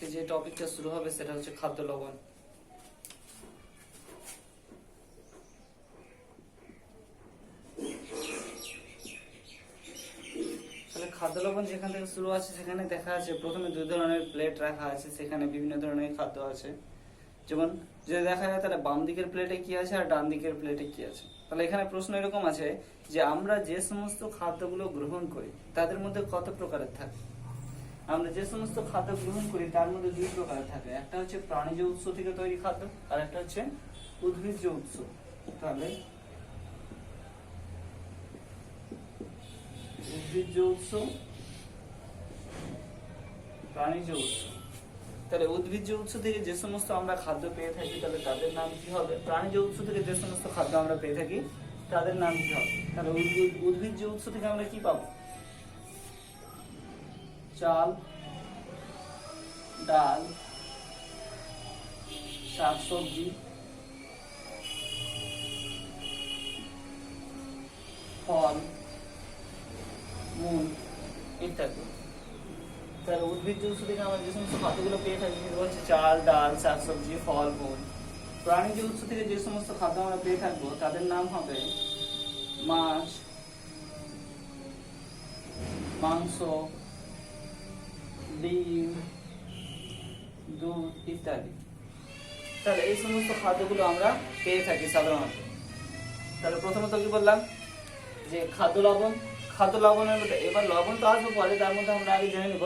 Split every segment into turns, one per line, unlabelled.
আজকে যে টপিকটা শুরু হবে সেটা হচ্ছে খাদ্য লবণ। তাহলে খাদ্য লবণ যেখান থেকে শুরু আছে সেখানে দেখা আছে প্রথমে দুই ধরনের প্লেট রাখা আছে, সেখানে বিভিন্ন ধরনের খাদ্য আছে। যেমন যদি দেখা যায় তাহলে বাম দিকের প্লেটে কি আছে আর ডান দিকের প্লেটে কি আছে। তাহলে এখানে প্রশ্ন এরকম আছে যে আমরা যে সমস্ত খাদ্যগুলো গ্রহণ করি তাদের মধ্যে কত প্রকারের থাকে। আমরা যে সমস্ত খাদ্য গ্রহণ করি তার মধ্যে দুই প্রকারের থাকে, একটা হচ্ছে প্রাণীজ উৎস থেকে তৈরি খাদ্য আর একটা হচ্ছে উদ্ভিজ্জ উৎস। তাহলে উদ্ভিজ্জ উৎস, প্রাণীজ উৎস। তাহলে উদ্ভিজ্জ উৎস থেকে যে সমস্ত আমরা খাদ্য পেয়ে থাকি তাহলে তাদের নাম কি হবে, প্রাণীজ উৎস থেকে যে সমস্ত খাদ্য আমরা পেয়ে থাকি তাদের নাম কি হবে। তাহলে উদ্ভিজ্জ উৎস থেকে আমরা কি পাবো, চাল, ডাল, শাকসবজি, ফল, মূল ইত্যাদি। তাহলে উদ্ভিজ্জ উৎস থেকে আমরা যে সমস্ত খাদ্যগুলো পেয়ে থাকি সেগুলো হচ্ছে চাল, ডাল, শাকসবজি, ফল, মূল। প্রাণীজ উৎস থেকে যে সমস্ত খাদ্য আমরা পেয়ে থাকবো তাদের নাম হবে মাছ, মাংস, ডিম, দুধ ইত্যাদি। তাহলে এই সমস্ত খাদ্যগুলো আমরা পেয়ে থাকি সাধারণত। তাহলে প্রথমত কি বললাম যে খাদ্য লবণ। খাদ্য লবণের মধ্যে এবার লবণ তো আসবো পরে, তার মধ্যে আমরা আগে জেনে নেব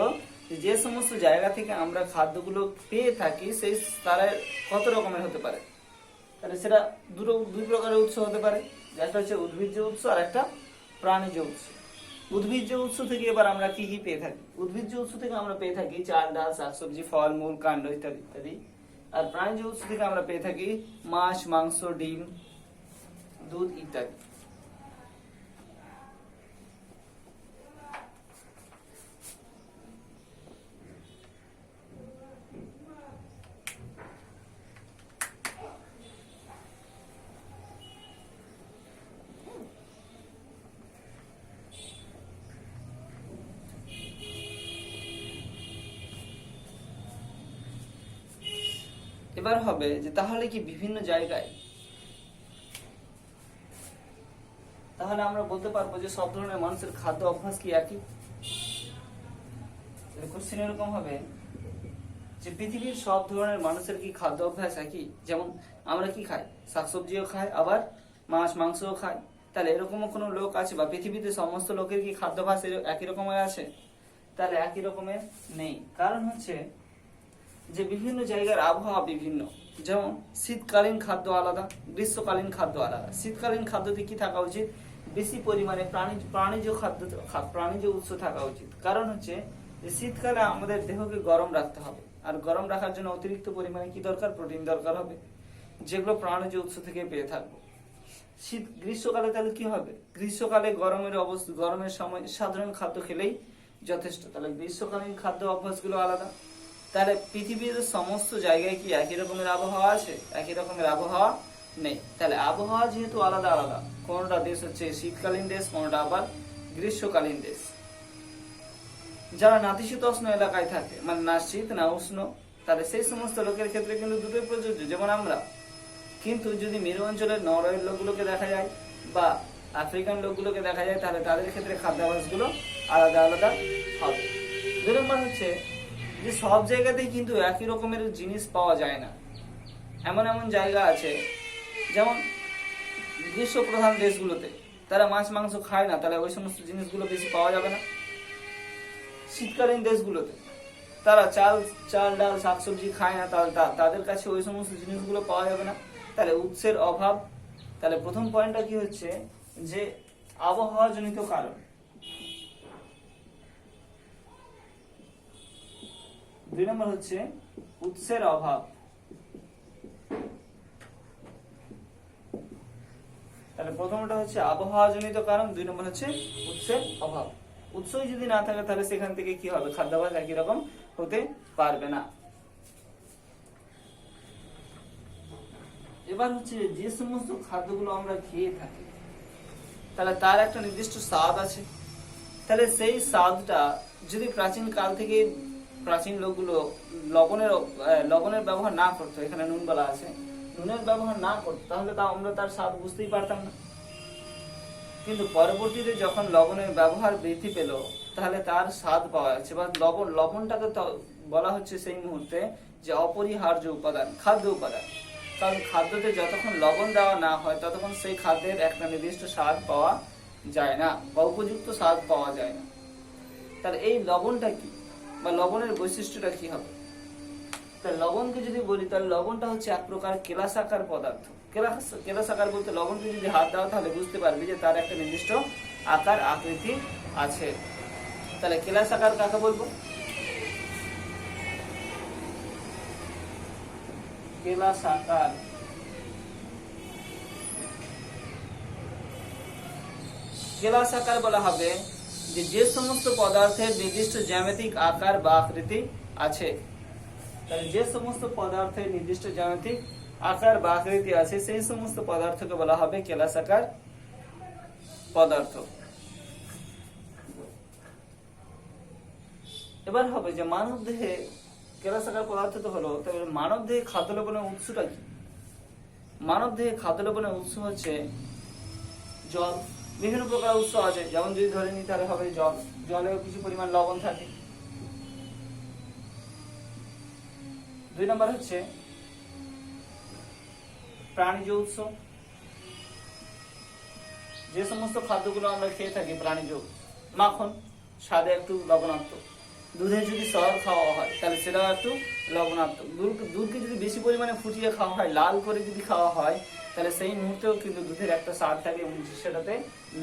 যে সমস্ত জায়গা থেকে আমরা খাদ্যগুলো পেয়ে থাকি সেই তারা কত রকমের হতে পারে। তাহলে সেটা দুই প্রকারের উৎস হতে পারে, একটা হচ্ছে উদ্ভিজ্জ উৎস আর একটা প্রাণীজ উৎস। উদ্ভিজ্জ উৎস থেকে এবার আমরা কি কি পেয়ে থাকি, উদ্ভিজ্জ উৎস থেকে আমরা পেয়ে থাকি চাল, ডাল, শাকসবজি, ফল, মূল, কাণ্ড ইত্যাদি ইত্যাদি। আর প্রাণীজ উৎস থেকে আমরা পেয়ে থাকি মাছ, মাংস, ডিম, দুধ ইত্যাদি। এবার হবে যে তাহলে কি বিভিন্ন জায়গায়, তাহলে আমরা বলতে পারবো যে সব ধরনের মানুষের খাদ্য অভ্যাস কি একই। কোশ্চেন এরকম হবে যে পৃথিবীর সব ধরনের মানুষের কি খাদ্য অভ্যাস একই। যেমন আমরা কি খাই, শাকসবজিও খাই, আবার মাছ মাংসও খাই। তাহলে এরকমও কোনো লোক আছে বা পৃথিবীতে সমস্ত লোকের কি খাদ্যাভ্যাস একই রকমের আছে? তাহলে একই রকমের নেই। কারণ হচ্ছে যে বিভিন্ন জায়গার আবহাওয়া বিভিন্ন। যেমন শীতকালীন খাদ্য আলাদা, গ্রীষ্মকালীন খাদ্য আলাদা। শীতকালীন খাদ্যতে কি থাকা উচিত, বেশি পরিমাণে প্রাণীজ উৎস থাকা উচিত। কারণ হচ্ছে যে শীতকালে আমাদের দেহকে গরম রাখতে হবে, আর গরম রাখার জন্য অতিরিক্ত পরিমাণে কি দরকার, প্রোটিন দরকার হবে, যেগুলো প্রাণীজ উৎস থেকে পেয়ে থাকবো। গ্রীষ্মকালে তাহলে কি হবে, গ্রীষ্মকালে গরমের সময় সাধারণ খাদ্য খেলেই যথেষ্ট। তাহলে গ্রীষ্মকালীন খাদ্য অভ্যাসগুলো আলাদা। তাহলে পৃথিবীর সমস্ত জায়গায় কি একই রকমের আবহাওয়া আছে? একই রকমের আবহাওয়া নেই। তাহলে আবহাওয়া যেহেতু আলাদা আলাদা, কোনটা দেশ হচ্ছে শীতকালীন দেশ, কোনটা আবার গ্রীষ্মকালীন দেশ। যারা নাতিশীতোষ্ণ এলাকায় থাকে, মানে না শীত না উষ্ণ, তাহলে সেই সমস্ত লোকের ক্ষেত্রে কিন্তু দুটোই প্রযোজ্য, যেমন আমরা। কিন্তু যদি মেরু অঞ্চলের নরওয়ের লোকগুলোকে দেখা যায় বা আফ্রিকান লোকগুলোকে দেখা যায় তাহলে তাদের ক্ষেত্রে খাদ্যাভ্যাসগুলো আলাদা আলাদা হবে। দুই নম্বর হচ্ছে যে সব জায়গাতেই কিন্তু একই রকমের জিনিস পাওয়া যায় না। এমন এমন জায়গা আছে যেমন গ্রীষ্মপ্রধান দেশগুলোতে তারা মাছ মাংস খায় না, তাহলে ওই সমস্ত জিনিসগুলো বেশি পাওয়া যাবে না। শীতকালীন দেশগুলোতে তারা চাল ডাল শাকসবজি খায় না, তাহলে তাদের কাছে ওই সমস্ত জিনিসগুলো পাওয়া যাবে না। তাহলে উৎসের অভাব। তাহলে প্রথম পয়েন্টটা কি হচ্ছে যে আবহাওয়া জনিত কারণ। দুই নম্বর হচ্ছে উৎসের অভাব। তাহলে প্রথমটা হচ্ছে আবহাওয়া জনিত কারণ, দুই নম্বর হচ্ছে উৎসের অভাব। উৎসই যদি না থাকে তাহলে সেখান থেকে কি হবে, খাদ্যাভ্যাস একই রকম হতে পারবে না। এবার হচ্ছে যে সমস্ত খাদ্যগুলো আমরা খেয়ে থাকি তাহলে তার একটা নির্দিষ্ট স্বাদ আছে। তাহলে সেই স্বাদটা যদি প্রাচীন কাল থেকে প্রাচীন লোকগুলো লবণের লবণের ব্যবহার না করতো, এখানে নুন বলা আছে, নুনের ব্যবহার না করতো, তাহলে তা আমরা তার স্বাদ বুঝতেই পারতাম না। কিন্তু পরবর্তীতে যখন লবণের ব্যবহার বৃদ্ধি পেল, তাহলে তার স্বাদ পাওয়া যাচ্ছে। বা লবণটাকে বলা হচ্ছে সেই মুহূর্তে যে অপরিহার্য উপাদান, খাদ্য উপাদান। কারণ খাদ্যতে যতক্ষণ লবণ দেওয়া না হয় ততক্ষণ সেই খাদ্যের একটা নির্দিষ্ট স্বাদ পাওয়া যায় না বা উপযুক্ত স্বাদ পাওয়া যায় না। তাহলে এই লবণটা কি বা লবণের বৈশিষ্ট্যটা কি হবে? তাহলে লবণকে যদি বলি, তাহলে লবণটা হচ্ছে এক প্রকার কেলাসাকার পদার্থ। কেলাসাকার বলতে লবণকে যদি হাত দাও তাহলে বুঝতে পারবে যে তার একটা নির্দিষ্ট আকার আকৃতি আছে। তাহলে কেলাসাকার কাকে বলবো? কেলাসাকার। কেলাসাকার বলা হবে যে সমস্ত পদার্থের নির্দিষ্ট জ্যামিতিক আকার বা আকৃতি আছে। তাহলে যে সমস্ত পদার্থের নির্দিষ্ট জ্যামিতিক আকার বা আকৃতি আছে সেই সমস্ত পদার্থকে বলা হবে কেলাসাকার পদার্থ। এবার হবে যে মানব দেহে কেলাসাকার পদার্থ তো হলো, তবে মানব দেহে খাদ্য লবণের উৎসটা কি? মানব দেহে খাদ্য লবণের উৎস হচ্ছে জল। বিভিন্ন প্রকার উৎস আছে, যেমন যদি ধরে নিই তাহলে হবে জল, জলেও কিছু পরিমাণ লবণ থাকে। 2 নম্বর হচ্ছে প্রাণীজ উৎস। যে সমস্ত খাদ্যগুলো আমরা খেয়ে থাকি প্রাণীজ, মাখন স্বাদে একটু লবণাক্ত, দুধে যদি সর খাওয়া হয় তাহলে সেটাও একটু লবণাক্ত, দুধকে যদি বেশি পরিমাণে ফুটিয়ে খাওয়া হয়, লাল করে যদি খাওয়া হয়, তাহলে সেই মুহূর্তেও কিন্তু দুধের একটা স্বাদ থাকে এবং সেটাতে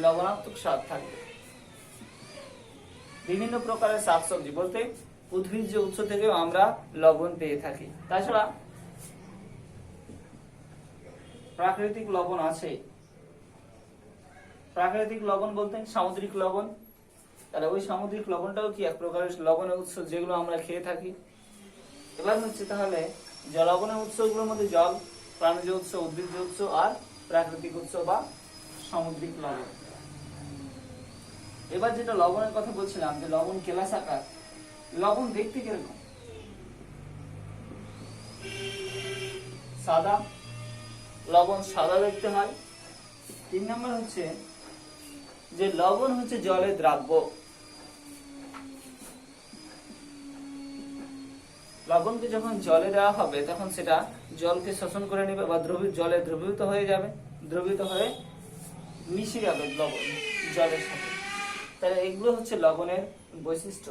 লবণাত্মক স্বাদ থাকবে। বিভিন্ন প্রকারের শাকসবজি বলতে উদ্ভিজ্জ উৎস থেকেও আমরা লবণ পেয়ে থাকি। তাছাড়া প্রাকৃতিক লবণ আছে। প্রাকৃতিক লবণ বলতে সামুদ্রিক লবণ। তাহলে ওই সামুদ্রিক লবণটাও কি এক প্রকারের লবণের উৎস, যেগুলো আমরা খেয়ে থাকি। এবার হচ্ছে তাহলে লবণের উৎসগুলোর মধ্যে জল, প্রাণীজ উৎস, উদ্ভিজ্জ উৎস আর প্রাকৃতিক উৎস বা সামুদ্রিক লবণ। এবার যেটা লবণের কথা বলছিলাম যে লবণ কেলাসাকার, লবণ দেখতে কিরকম? সাদা। লবণ সাদা দেখতে হয়। 3 নম্বর হচ্ছে যে লবণ হচ্ছে জলের দ্রাব্য। লবণকে যখন জলে দেওয়া হবে তখন সেটা জলকে শোষণ করে নেবে বা জলে দ্রবীভূত হয়ে যাবে, দ্রবীভূত হয়ে মিশে যাবে লবণ জলের সাথে। তাহলে এগুলো হচ্ছে লবণের বৈশিষ্ট্য,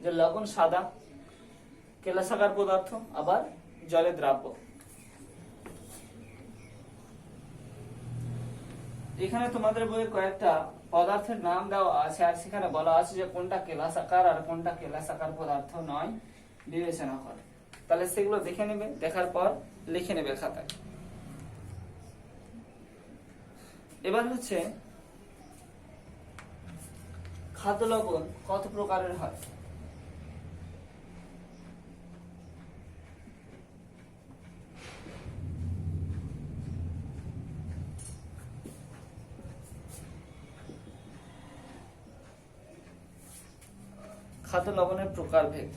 যে লবণ সাদা, কেলাসাকার পদার্থ, আবার জলে দ্রাব্য। এখানে তোমাদের বইয়ে কয়েকটা পদার্থের নাম দেওয়া আছে আর সেখানে বলা আছে যে কোনটা কেলাসাকার আর কোনটা কেলাসাকার পদার্থ নয় বিবেচনা করে। তাহলে সেগুলো দেখে নেবে, দেখার পর লিখে নেবে খাতায়। এবার হচ্ছে খাদ্য লবণ কত প্রকারের হয়? খাদ্য লবণের প্রকারভেদ।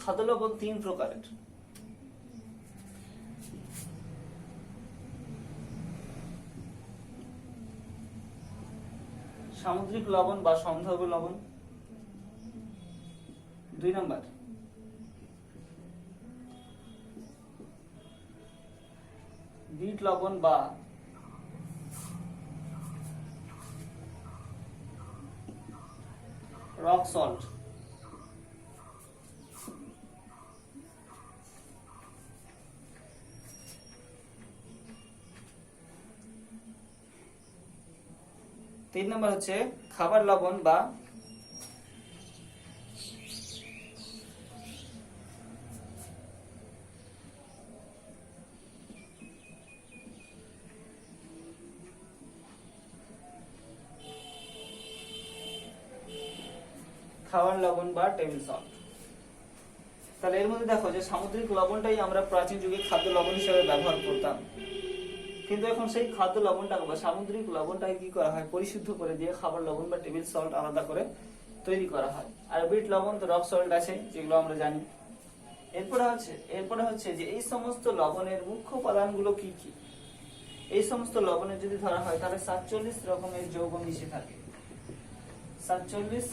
খাদ্য লবণ 3 প্রকারের। সামুদ্রিক লবণ বা সন্ধর্ভ লবণ। 2 নম্বর বিট লবণ বা রক সল্ট। 3 নম্বর হচ্ছে খাবার লবণ বা খাবার লবণ বা টেবিল সল্ট। তাহলে এর মধ্যে দেখো যে সামুদ্রিক লবণটাই আমরা প্রাচীন যুগে খাদ্য লবণ হিসেবে ব্যবহার করতাম। কিন্তু এখন সেই খাদ্য লবণটাকে বা সামুদ্রিক লবণটাকে কি করা হয়, পরিশুদ্ধ করে দিয়ে খাবার লবণ বা টেবিল সল্ট আলাদা করে তৈরি করা হয়। আর বিট লবণ তো রক সল্ট আছে, যেগুলো আমরা জানি। এরপরে হচ্ছে যে এই সমস্ত লবণের মুখ্য উপাদানগুলো কি কি। এই সমস্ত লবণের যদি ধরা হয় তাহলে 47 রকমের যৌগ মিশে থাকে। 47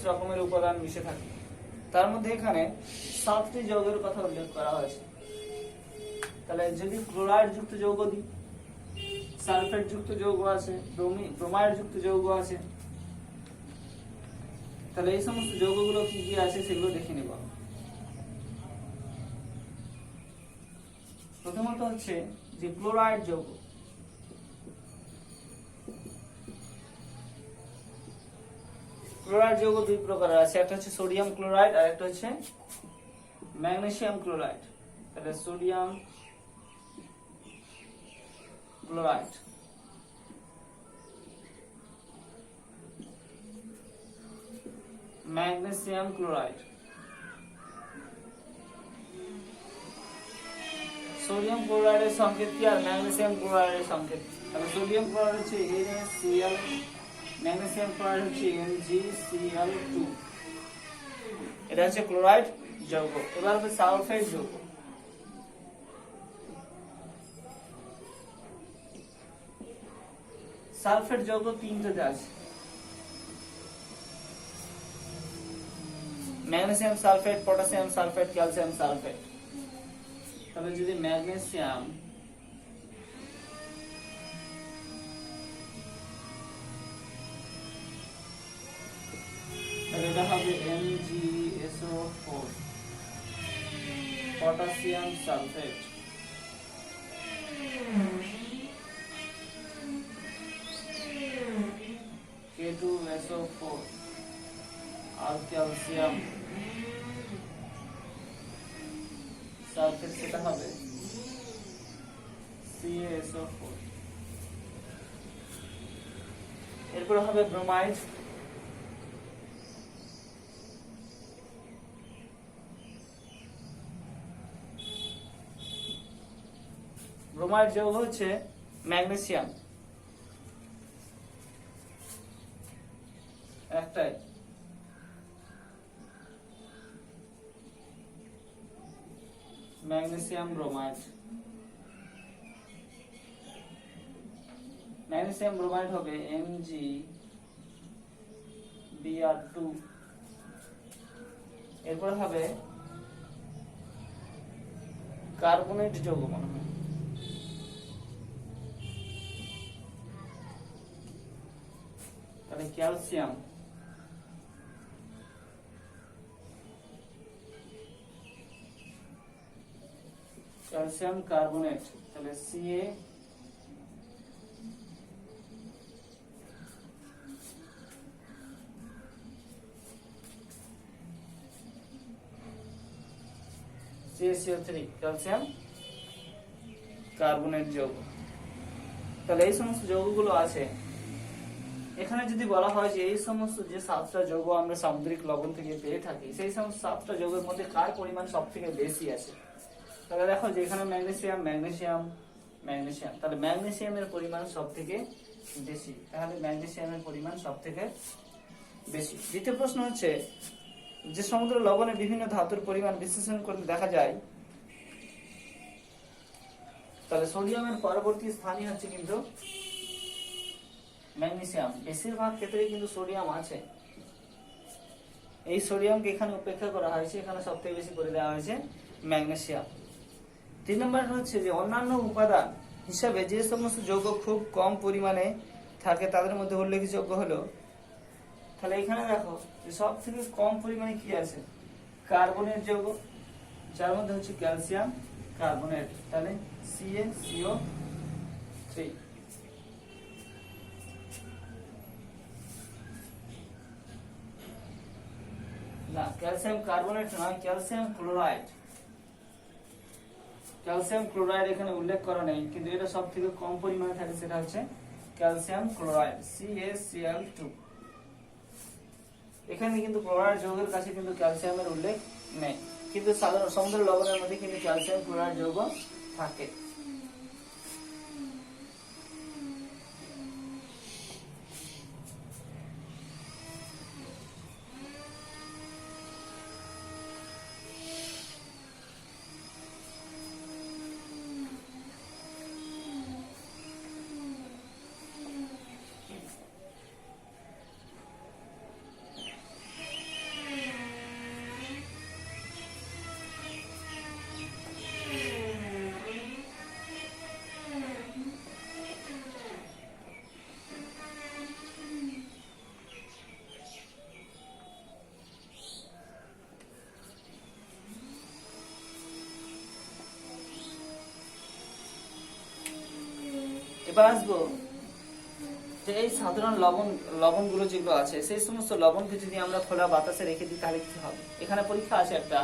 রকমের উপাদান মিশে থাকে। তার মধ্যে এখানে 7টি যৌগের কথা উল্লেখ করা হয়েছে। তাহলে যদি ক্লোরাইড যুক্ত যৌগ দিই, সালফেট যুক্ত যৌগ আছে, ব্রোমাইড যুক্ত যৌগ আছে, তাহলে এই সমস্ত যৌগগুলো কি কি আছে সেগুলো দেখে নেব। প্রথমত হচ্ছে যে ক্লোরাইড যৌগ। ক্লোরাইড যৌগ দুই প্রকার আছে, একটা হচ্ছে সোডিয়াম ক্লোরাইড আর একটা হচ্ছে ম্যাগনেসিয়াম ক্লোরাইড। তাহলে sodium chloride, magnesium chloride. Sodium ক্লোরাইডের সংকেত কি আর ম্যাগনেসিয়াম ক্লোরাইডের সংকেত? তাহলে সোডিয়াম ক্লোরাইড হচ্ছে NaCl, ম্যাগনেসিয়াম ক্লোরাইড হচ্ছে MgCl2। এটা হচ্ছে ক্লোরাইড যৌগ। এবার হবে সালফেট যৌগ। সালফেট যৌগ তিনটে আছে, magnesium sulphate, potassium sulphate, calcium sulphate. তাহলে যদি ম্যাগনেসিয়াম তাহলে এটা হবে MgSO4, পটাশিয়াম সালফেট, K2SO4 আর ক্যালসিয়াম সালফেট সেটা হবে CaSO4। এরপর হবে ব্রোমাইড। ব্রোমাইড যৌগ হচ্ছে ম্যাগনেসিয়াম, একটাই, ম্যাগনেসিয়াম ব্রোমাইড। ম্যাগনেসিয়াম ব্রোমাইড হবে MgBr2। এরপর হবে কার্বনেট যৌগ, মনে হয় তাহলে ক্যালসিয়াম, ক্যালসিয়াম কার্বনেট, তাহলে Ca CaCO3, ক্যালসিয়াম কার্বনেট যৌগ। তাহলে এই সমস্ত যৌগগুলো আছে। এখানে যদি বলা হয় যে এই সমস্ত যে 7টা যৌগ আমরা সামুদ্রিক লবণ থেকে পেয়ে থাকি, সেই সমস্ত 7টা যৌগের মধ্যে কার পরিমাণ সব থেকে বেশি আছে, তাহলে দেখো যে এখানে ম্যাগনেসিয়াম ম্যাগনেসিয়াম ম্যাগনেসিয়াম, তাহলে ম্যাগনেসিয়ামের পরিমাণ সব থেকে বেশি। তাহলে ম্যাগনেসিয়ামের পরিমাণ সব থেকে বেশি। দ্বিতীয় প্রশ্ন হচ্ছে যে সমুদ্র লবণে বিভিন্ন ধাতুর পরিমাণ বিশ্লেষণ করলে দেখা যায়, তাহলে সোডিয়ামের পরবর্তী স্থানই হচ্ছে কিন্তু ম্যাগনেসিয়াম। বেশিরভাগ ক্ষেত্রে কিন্তু সোডিয়াম আছে, এই সোডিয়ামকে এখানে উপেক্ষা করা হয়েছে, এখানে সব থেকে বেশি করে দেওয়া হয়েছে ম্যাগনেসিয়াম। 3 নম্বর হচ্ছে যে অন্যান্য উপাদান হিসাবে যে সমস্ত যৌগ খুব কম পরিমাণে থাকে তাদের মধ্যে উল্লেখযোগ্য হলো, তাহলে এখানে দেখো যে সব থেকে কম পরিমাণে কি আছে, কার্বনের যৌগ, যার মধ্যে হচ্ছে ক্যালসিয়াম কার্বনেট, তাহলে CaCO3। না, ক্যালসিয়াম কার্বনেট নয়, ক্যালসিয়াম ক্লোরাইড। ক্যালসিয়াম ক্লোরাইড এখানে উল্লেখ করা নেই, কিন্তু এটা সব থেকে কম পরিমাণে থাকে, সেটা হচ্ছে ক্যালসিয়াম ক্লোরাইড CaCl2। এখানে কিন্তু ক্লোরাইড যৌগের কাছে কিন্তু ক্যালসিয়ামের উল্লেখ নেই, কিন্তু সাধারণ সমুদ্র লবণের মধ্যে কিন্তু ক্যালসিয়াম ক্লোরাইড যৌগ থাকে। এবার আসবো যে এই সাধারণ লবণগুলো যেগুলো আছে, সেই সমস্ত লবণকে যদি আমরা খোলা বাতাসে রেখে দিই তাহলে কি হবে? এখানে পরীক্ষা আছে একটা,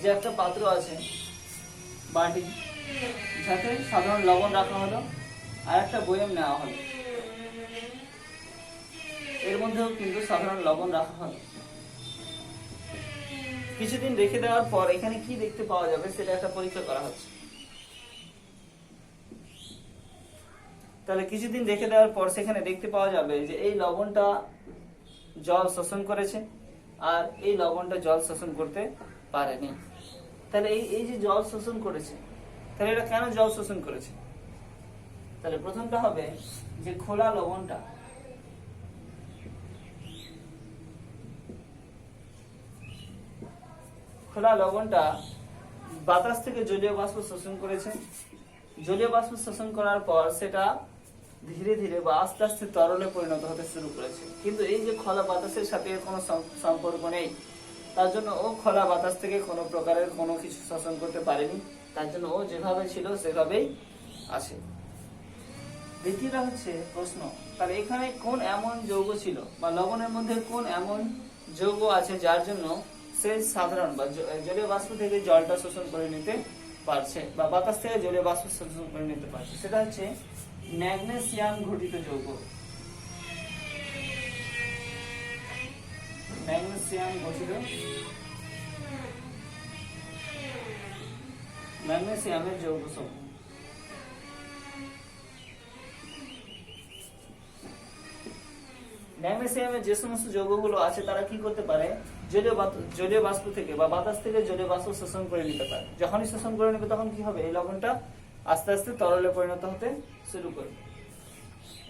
যে একটা পাত্র আছে, বাটি, যাতে সাধারণ লবণ রাখা হলো, আর একটা বয়ম নেওয়া হলো, এর মধ্যেও কিন্তু সাধারণ লবণ রাখা হলো। কিছুদিন রেখে দেওয়ার পর এখানে কি দেখতে পাওয়া যাবে সেটা একটা পরীক্ষা করা হচ্ছে। তাহলে কিছুদিন রেখে দেওয়ার পর সেখানে দেখতে পাওয়া যাবে যে এই লবণটা জল শোষণ করেছে, আর এই লবণটা জল শোষণ করতে পারেনি। তাহলে এই যে জল শোষণ করেছে, তাহলে এটা কেন জল শোষণ করেছে? তাহলে প্রথমটা হবে যে খোলা লবণটা বাতাস থেকে জলীয় বাষ্প শোষণ করেছে। জলীয় বাষ্প শোষণ করার পর সেটা ধীরে ধীরে বা আস্তে আস্তে তরলে পরিণত হতে শুরু করেছে, কিন্তু এই যে খোলা বাতাসের সাথে এর কোনো সম্পর্ক নেই, তার জন্য ও খোলা বাতাস থেকে কোনো প্রকারের কোনো কিছু শোষণ করতে পারেনি, তার জন্য ও যেভাবে ছিল সেভাবেই আছে। দ্বিতীয়টা হচ্ছে প্রশ্ন, তাহলে এখানে কোন এমন যৌগ ছিল বা লবণের মধ্যে কোন এমন যৌগ আছে যার জন্য সে সাধারণ বা জলীয় বাষ্প থেকে জলটা শোষণ করে নিতে পারছে বা বাতাস থেকে জলীয় বাষ্প শোষণ করে নিতে পারছে? সেটা হচ্ছে ম্যাগনেসিয়াম ঘটিত যৌগ। ম্যাগনেসিয়াম ঘটিত ম্যাগনেসিয়ামের যৌগ সমূহ। ম্যাগনেসিয়ামের যে সমস্ত যৌগগুলো আছে তারা কি করতে পারে? জলীয় বাষ্প থেকে বা বাতাস থেকে জলীয় বাষ্প শোষণ করে নিতে পারে। যখনই শোষণ করে নেবে তখন কি হবে? এই লবণটা আস্তে আস্তে তরলে পরিণত হতে শুরু করবে।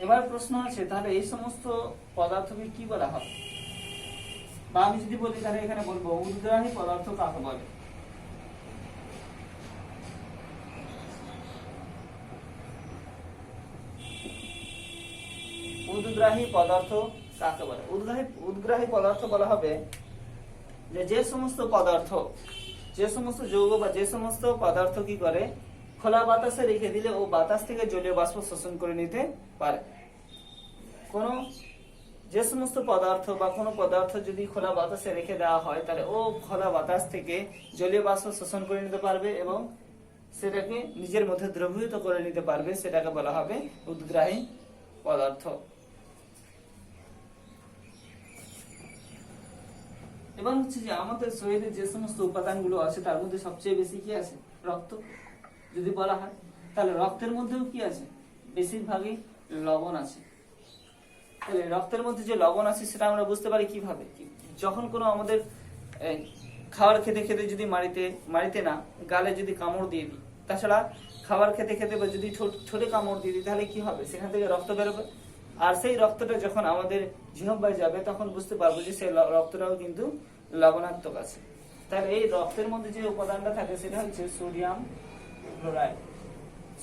এবার প্রশ্ন আছে, তাহলে এই সমস্ত পদার্থকে কি বলা হয়? বা আমি যদি বলি তাহলে এখানে বলবো উদ্গ্রাহী পদার্থ কাকে বলে? উদ্গ্রাহী পদার্থ কাকে বলে? উদ্গ্রাহী পদার্থ বলা হবে যে সমস্ত যৌগ বা যে সমস্ত পদার্থ কি করে, খোলা বাতাসে রেখে দিলে ও বাতাস থেকে জলীয় বাষ্প শোষণ করে নিতে পারে। যে সমস্ত পদার্থ বা কোনো পদার্থ যদি খোলা বাতাসে রেখে দেওয়া হয় তাহলে ও খোলা বাতাস থেকে জলীয় বাষ্প শোষণ করে নিতে পারবে এবং সেটাকে নিজের মধ্যে দ্রবীভূত করে নিতে পারবে, সেটাকে বলা হবে উদ্গ্রাহী পদার্থ। এবার হচ্ছে যে আমাদের শরীরে যে সমস্ত উপাদানগুলো আছে তার মধ্যে সবচেয়ে বেশি কি আছে? রক্ত। যদি বলা হয় তাহলে রক্তের মধ্যেও কি আছে? বেশিরভাগই লবণ আছে। তাহলে রক্তের মধ্যে যে লবণ আছে সেটা আমরা বুঝতে পারি কিভাবে? যখন কোনো আমাদের খাবার খেতে খেতে যদি মাড়িতে না গালে যদি কামড় দিয়ে দিই, তাছাড়া খাবার খেতে খেতে বা যদি ছোটে কামড় দিয়ে দিই তাহলে কি হবে? সেখান থেকে রক্ত বেরোবে, আর সেই রক্তটা যখন আমাদের জিহ্বায় যাবে তখন বুঝতে পারবো যে সেই রক্তটাও কিন্তু লবণাত্মক আছে। তাহলে এই রক্তের মধ্যে যে উপাদানটা থাকে সেটা হচ্ছে সোডিয়াম ক্লোরাইড।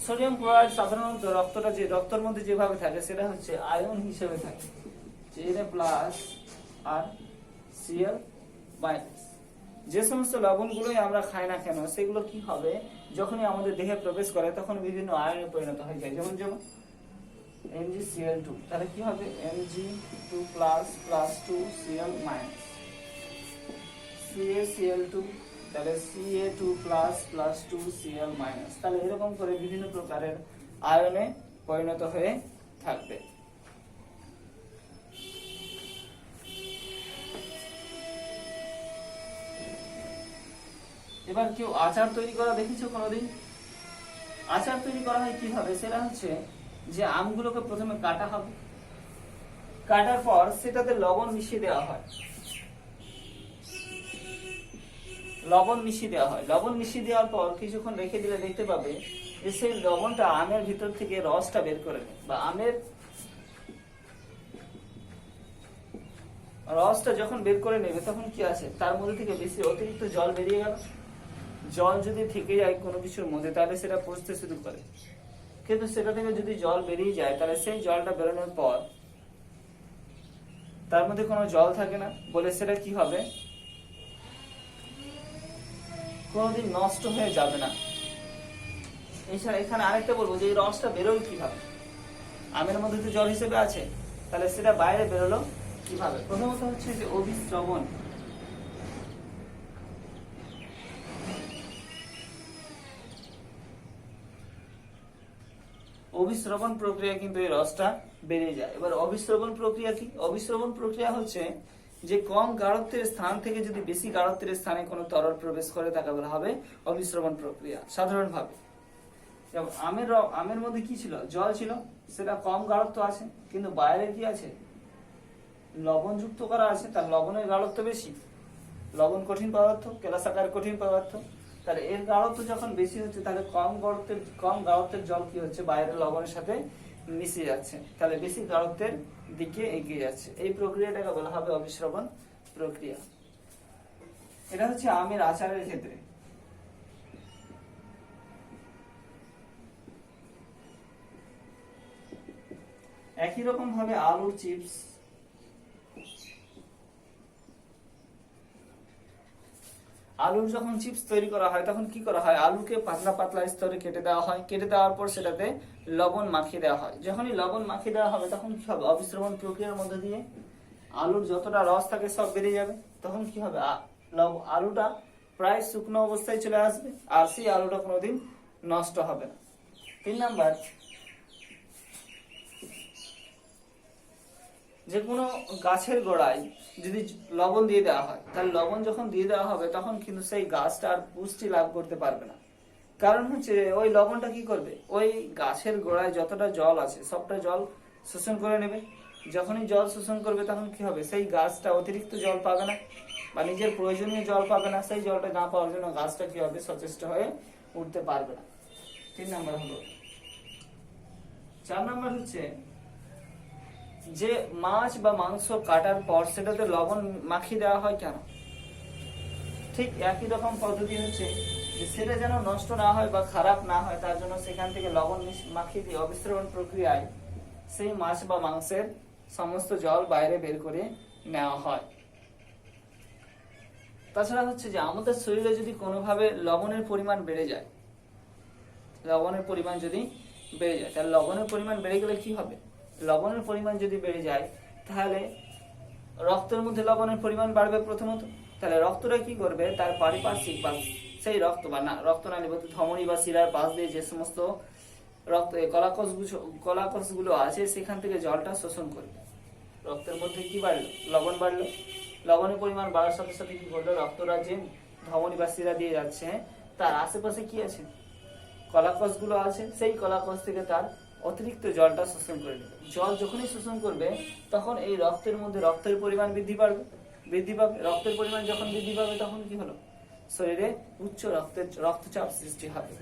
সোডিয়াম ক্লোরাইড সাধারণত রক্তের মধ্যে যেভাবে থাকে সেটা হচ্ছে আয়ন হিসেবে থাকে, Na+ আর Cl-। যে সমস্ত লবণগুলোই আমরা খাই না কেন সেগুলো কি হবে, যখনই আমাদের দেহে প্রবেশ করে তখন বিভিন্ন আয়নে পরিণত হয়ে যায়। যেমন MgCl2, তাহলে কি হবে? Mg2++2Cl-, CaCl2 তাহলে Ca2 plus plus 2Cl minus, তাহলে এরকম করে বিভিন্ন প্রকারের আয়নে পরিণত হয়ে থাকবে। এবার কেউ আচার তৈরি করা দেখেছো কোনোদিন? আচার তৈরি করা হয় কিভাবে, সেটা হচ্ছে যে আমগুলোকে প্রথমে কাটা হবে, কাটার পর সেটাতে লবণ মিশিয়ে দেওয়া হয়, লবণ মিশিয়ে দেওয়া হয়। লবণ মিশিয়ে দেওয়ার পর কিছুক্ষণ রেখে দিলে দেখতে পাবে যে সেই লবণটা আমের ভিতর থেকে রসটা বের করে নেয়, বা আমের রসটা যখন বের করে নেবে তখন কি আছে, তার মধ্যে থেকে বেশি অতিরিক্ত জল বেরিয়ে গেল। জল যদি থেকে যায় কোনো কিছুর মধ্যে তাহলে সেটা পচতে শুরু করে, কিন্তু সেটা থেকে যদি জল বেরিয়ে যায় তাহলে সেই জলটা বেরোনোর পর তার মধ্যে কোনো জল থাকে না বলে সেটা কি হবে, কোনোদিন নষ্ট হয়ে যাবে না। এছাড়া এখানে আরেকটা বলবো যে এই রসটা বেরোয় কিভাবে, আমের মধ্যে তো জল হিসেবে আছে, তাহলে সেটা বাইরে বেরোলো কিভাবে? প্রথমত হচ্ছে যে অভিস্রবণ। অভিস্রবণ প্রক্রিয়া কিন্তু এই রসটা বেরিয়ে যায়। এবার অভিস্রবণ প্রক্রিয়া কি? অভিস্রবণ প্রক্রিয়া হচ্ছে যে কম গাঢ়ত্বের স্থান থেকে যদি বেশি গাঢ়ত্বের স্থানে কোনো তরল প্রবেশ করে তাকে বলা হবে অভিস্রবণ প্রক্রিয়া। সাধারণভাবে যেমন আমের মধ্যে কি ছিল, জল ছিল, সেটা কম গাঢ়ত্ব আছে, কিন্তু বাইরে কি আছে, লবণ যুক্ত করা আছে, তার লবণের গাঢ়ত্ব বেশি। লবণ কঠিন পদার্থ, কেলাসাকার কঠিন পদার্থ, তাহলে এর গাঢ়ত্ব যখন বেশি হচ্ছে তাহলে কম গাঢ়ত্বের জল কি হচ্ছে, বাইরের লবণের সাথে মিশে যাচ্ছে, তাহলে বেশি গাঢ়ত্বের দিকে এগিয়ে যাচ্ছে। এই প্রক্রিয়াটাকে বলা হবে অভিস্রবণ প্রক্রিয়া। এটা হচ্ছে আমের আচারের ক্ষেত্রে। একই রকম ভাবে আলুর চিপস, আলুর যখন চিপস তৈরি করা হয় তখন কি করা হয়, আলুকে পাতলা পাতলা স্তরে কেটে দেওয়া হয়, কেটে দেওয়ার পর সেটাতে লবণ মাখিয়ে দেওয়া হয়। যখনই লবণ মাখিয়ে দেওয়া হবে তখন কি হবে, অভিস্রবণ প্রক্রিয়ার মধ্যে দিয়ে আলুর যতটা রস থাকে সব বেরিয়ে যাবে। তখন কি হবে, আলুটা প্রায় শুকনো অবস্থায় চলে আসবে, আর সেই আলুটা কোনোদিন নষ্ট হবে না। 3 নাম্বার, যে কোনো গাছের গোড়ায় যদি লবণ দিয়ে দেওয়া হয় তাহলে লবণ যখন দিয়ে দেওয়া হবে তখন কিন্তু সেই গাছটা আর পুষ্টি লাভ করতে পারবে না। কারণ হচ্ছে ওই লবণটা কি করবে, ওই গাছের গোড়ায় যতটা জল আছে সবটা জল শোষণ করে নেবে। যখনই জল শোষণ করবে তখন কি হবে, সেই গাছটা অতিরিক্ত জল পাবে না বা নিজের প্রয়োজনীয় জল পাবে না। সেই জলটা না পাওয়ার জন্য গাছটা কি হবে, সচেষ্ট হয়ে উঠতে পারবে না। 3 নাম্বার হলো। 4 নাম্বার হচ্ছে যে মাছ বা মাংস কাটার পর সেটাতে লবণ মাখিয়ে দেওয়া হয় কেন? ঠিক একই রকম পদ্ধতি হচ্ছে যে সেটা যেন নষ্ট না হয় বা খারাপ না হয় তার জন্য সেখান থেকে লবণ মাখিয়ে দিয়ে অভিস্রবণ প্রক্রিয়ায় সেই মাছ বা মাংসের সমস্ত জল বাইরে বের করে নেওয়া হয়। তাছাড়া হচ্ছে যে আমাদের শরীরে যদি কোনোভাবে লবণের পরিমাণ বেড়ে যায়, লবণের পরিমাণ যদি বেড়ে যায় তাহলে লবণের পরিমাণ বেড়ে গেলে কি হবে, লবণের পরিমাণ যদি বেড়ে যায় তাহলে রক্তের মধ্যে লবণের পরিমাণ বাড়বে প্রথমত। তাহলে রক্তটা কি করবে, তার পারিপার্শ্বিক বা সেই রক্ত বা না রক্তনালী বলতে ধমনী বা শিরার পাশ দিয়ে যে সমস্ত রক্ত কলাকোষগুলো আছে সেখান থেকে জলটা শোষণ করবে। রক্তের মধ্যে কি বাড়লো, লবণ বাড়লো, লবণের পরিমাণ বাড়ার সাথে সাথে কি করলো, রক্তটা যে ধমনী বা শিরা দিয়ে যাচ্ছে তার আশেপাশে কি আছে, কলাকোষগুলো আছে, সেই কলাকোষ থেকে তার অতিরিক্ত জলটা শোষণ করে নেবে। জল যখনই শোষণ করবে তখন এই রক্তের মধ্যে রক্তের পরিমাণ বৃদ্ধি পাবে। রক্তের পরিমাণ যখন বৃদ্ধি পাবে তখন কি হলো, শরীরে উচ্চ রক্তচাপ সৃষ্টি হবে।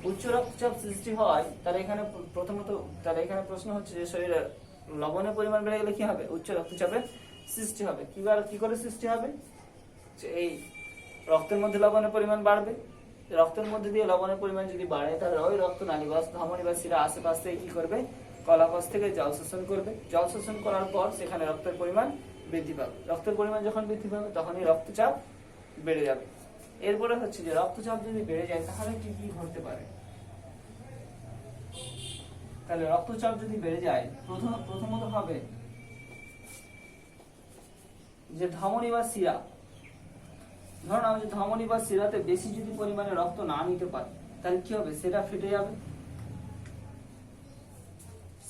উচ্চ রক্তচাপ সৃষ্টি হয় তার এখানে প্রশ্ন হচ্ছে যে শরীরে লবণের পরিমাণ বেড়ে গেলে কি হবে, উচ্চ রক্তচাপের সৃষ্টি হবে। কি করে সৃষ্টি হবে, যে এই রক্তের মধ্যে লবণের পরিমাণ বাড়বে, রক্তের মধ্যে দিয়ে লবণের পরিমাণ যদি বাড়ে তাহলে ওই রক্তনালী বা ধমনী বা শিরা আশেপাশ থেকে কি করবে, কলাকোষ থেকে জল শোষণ করবে। জল শোষণ করার পর সেখানে রক্তের পরিমাণ বৃদ্ধি পাবে। রক্তের পরিমাণ যখন বৃদ্ধি পাবে তখনই রক্তচাপ বেড়ে যাবে। এরপরে হচ্ছে যে রক্তচাপ যদি বেড়ে যায় তাহলে কি কি ঘটতে পারে, তাহলে রক্তচাপ যদি বেড়ে যায় প্রথমত হবে যে ধমনী বা শিরা, ধরুন আমি ধমনী বা শিরাতে বেশি যদি পরিমাণে রক্ত না নিতে পারি, তাহলে কি হবে? সেটা ফেটে যাবে।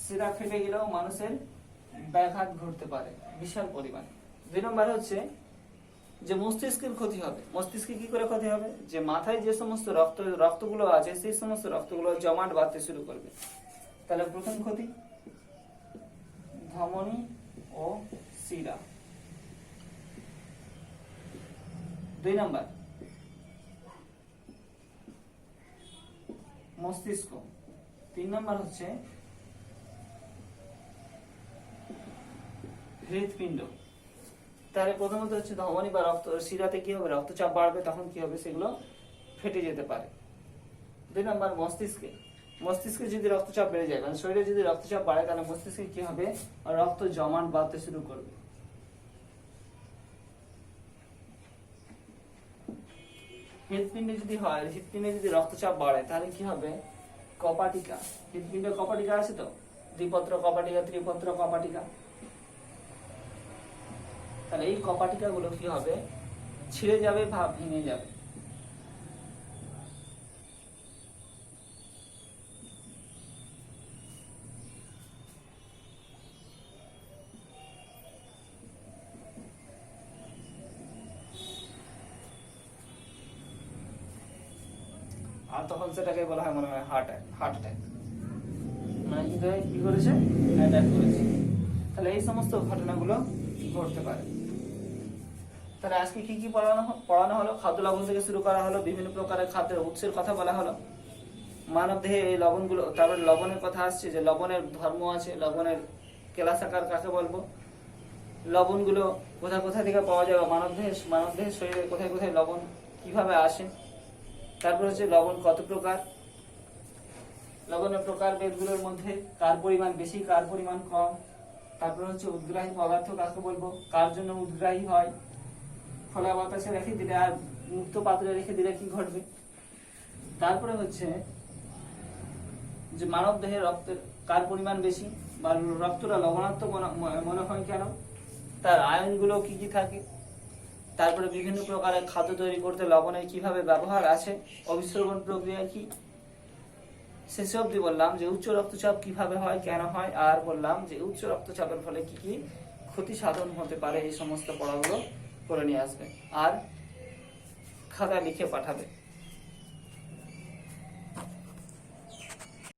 শিরা ফেটে গেলেও মানুষের ব্যাঘাত ঘটতে পারে বিশাল পরিমাণে। 2 নম্বর হচ্ছে যে মস্তিষ্কের ক্ষতি হবে। মস্তিষ্কে কি করে ক্ষতি হবে? যে মাথায় যে সমস্ত রক্তগুলো আছে সেই সমস্ত রক্তগুলো জমাট বাঁধতে শুরু করবে। তাহলে প্রথম ক্ষতি ধমনী ও শিরা। 2 নম্বর মস্তিষ্ক। 3 নম্বর হচ্ছে হৃৎপিণ্ড। তাহলে প্রথমত হচ্ছে ধমনী বা শিরাতে কি হবে? রক্তচাপ বাড়বে, তখন কি হবে? সেগুলো ফেটে যেতে পারে। 2 নম্বর মস্তিষ্কে যদি রক্তচাপ বেড়ে যায়, মানে শরীরে যদি রক্তচাপ বাড়ে, তাহলে মস্তিষ্কে কি হবে? রক্ত জমাট বাঁধতে শুরু করবে। হৃৎপিণ্ডে যদি রক্তচাপ বাড়ে, তাহলে কি হবে? কপাটিকা। হৃৎপিণ্ডে কপাটিকা আছে তো, দ্বিপত্র কপাটিকা, ত্রিপত্র কপাটিকা। তাহলে এই কপাটিকা গুলো কি হবে? ছিঁড়ে যাবে বা ভেঙে যাবে। আর তখন সেটাকে বলা হয় মনে হয় হার্ট অ্যাটাক। মানে কি করেছে? অ্যাটাক করেছে। তাহলে এই সমস্ত ঘটনাগুলো ঘটতে পারে। তাহলে আজকে কি কি পড়ানো হলো? খাদ্য লবণ থেকে শুরু করা হলো, বিভিন্ন প্রকারের খাদ্যের উৎসের কথা বলা হলো, মানব দেহে এই লবণগুলো, তারপরে লবণের কথা আসছে যে লবণের ধর্ম আছে, লবণের কেলাসাকার কাকে বলবো, লবণগুলো কোথা থেকে পাওয়া যাবে, মানব দেহের শরীরে কোথায় কোথায় লবণ কিভাবে আসে, তারপর হচ্ছে লবণ কত প্রকার, লবণের প্রকার ভেদগুলোর মধ্যে কার পরিমাণ বেশি কার পরিমাণ কম, তারপর হচ্ছে উদ্গ্রাহী পদার্থ কাকে বলবো, কার জন্য উদ্গ্রাহী হয়, খোলা বাতাসে রেখে দিলে আর মুক্ত পাত্রে রেখে দিলে কি ঘটবে। তারপরে হচ্ছে যে মানব দেহে রক্তের কার পরিমাণ বেশি বা রক্তটা লবণাত্মক মনে হয় কেন, তার আয়নগুলো কি কি থাকে, তারপরে বিভিন্ন প্রকারের খাদ্য তৈরি করতে লবণের কিভাবে ব্যবহার আছে, অবিশ্রবণ প্রক্রিয়া কি, শেষে অবধি বললাম যে উচ্চ রক্তচাপ কিভাবে হয়, কেন হয়, আর বললাম যে উচ্চ রক্তচাপের ফলে কি কি ক্ষতি সাধন হতে পারে। এই সমস্ত পড়াগুলো করে নিয়ে আসবে আর খাতা লিখে পাঠাবে।